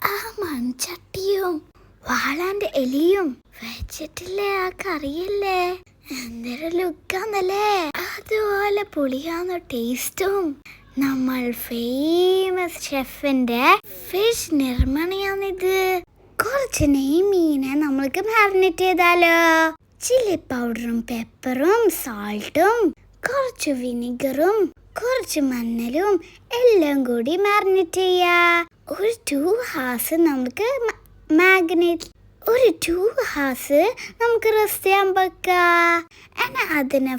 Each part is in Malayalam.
ആ മൺചട്ടിയും വാളാന്റെ എലിയും വെച്ചിട്ടില്ലേ ആ കറിയല്ലേ, എന്തൊരു ലുക്കാന്നല്ലേ. അതുപോലെ പുളിയാന്ന ടേസ്റ്റും. നമ്മൾ ഫേമസ് ഷെഫിന്റെ ഫിഷ് നിർമ്മാണിയാണിത്. കുറച്ച് നെയ്മീനെ നമ്മൾക്ക് മാരിനേറ്റ് ചെയ്താലോ. ചില്ലി പൗഡറും പെപ്പറും സാൾട്ടും കുറച്ച് വിനിഗറും കുറച്ച് മഞ്ഞളും എല്ലാം കൂടി മാരിനേറ്റ് ചെയ്യാ. ഒരു 2 hours നമുക്ക് മാഗ്നേറ്റ്, ഒരു 2 hours നമുക്ക് റെസ്റ്റ് ചെയ്യാൻ വെക്കാം. എന്നാൽ അതിനെ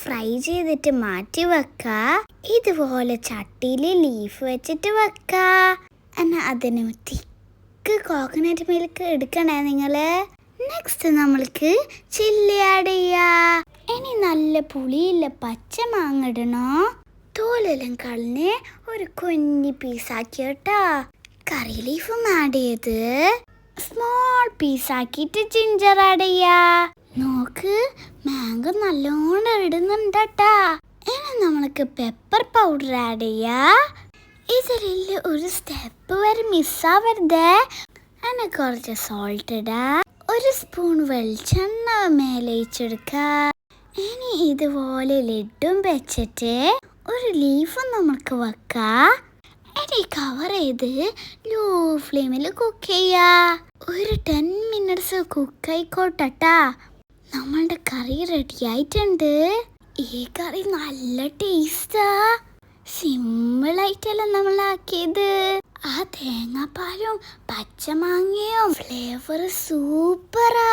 ഫ്രൈ ചെയ്തിട്ട് മാറ്റി വെക്കാം. ഇതുപോലെ ചട്ടിയിൽ ലീഫ് വെച്ചിട്ട് വെക്കാം. എന്നാൽ അതിന് തിക്ക് കോക്കനട്ട് മിൽക്ക് എടുക്കണേ നിങ്ങള്. നെക്സ്റ്റ് നമ്മൾക്ക് ചില്ലി ആഡ് ചെയ്യാ. ഇനി നല്ല പുളിയില്ല പച്ച മാങ്ങ ഇടണോ. തോലെല്ലാം കളഞ്ഞ് ഒരു കുഞ്ഞി പീസാക്കി കേട്ടാ. കറി ലീഫും ആഡ് ചെയ്ത് സ്മോൾ പീസാക്കിയിട്ട് ജിഞ്ചർ ആഡ് ചെയ്യാ. നോക്ക്, മാംഗോ നല്ലോണം ഇടുന്നുണ്ടാ. ഇനി നമ്മൾക്ക് പെപ്പർ പൗഡർ ആഡ് ചെയ്യാ. ഇതിൽ ഒരു സ്റ്റെപ്പ് വരെ മിസ്സാവരുതേ. അതിന് കുറച്ച് സോൾട്ട് ഇടാ. ഒരു സ്പൂൺ വെളിച്ചെണ്ണ മേലെ ഒഴിച്ചെടുക്ക. ഇനി ഇതുപോലെ ലഡും വെച്ചിട്ട് ഒരു ലീഫും നമുക്ക് വെക്കാം. ഇനി കവർ ചെയ്ത് ലോ ഫ്ലെയിമിൽ കുക്ക് ചെയ്യാ. ഒരു 10 minutes കുക്കായിക്കോട്ടാ. നമ്മളുടെ കറി റെഡി ആയിട്ടുണ്ട്. ഈ കറി നല്ല ടേസ്റ്റാ. സിമ്പിളായിട്ടല്ല നമ്മളാക്കിയത്. ആ തേങ്ങാപ്പാലും പച്ചമാങ്ങയും ഫ്ലേവർ സൂപ്പറാ.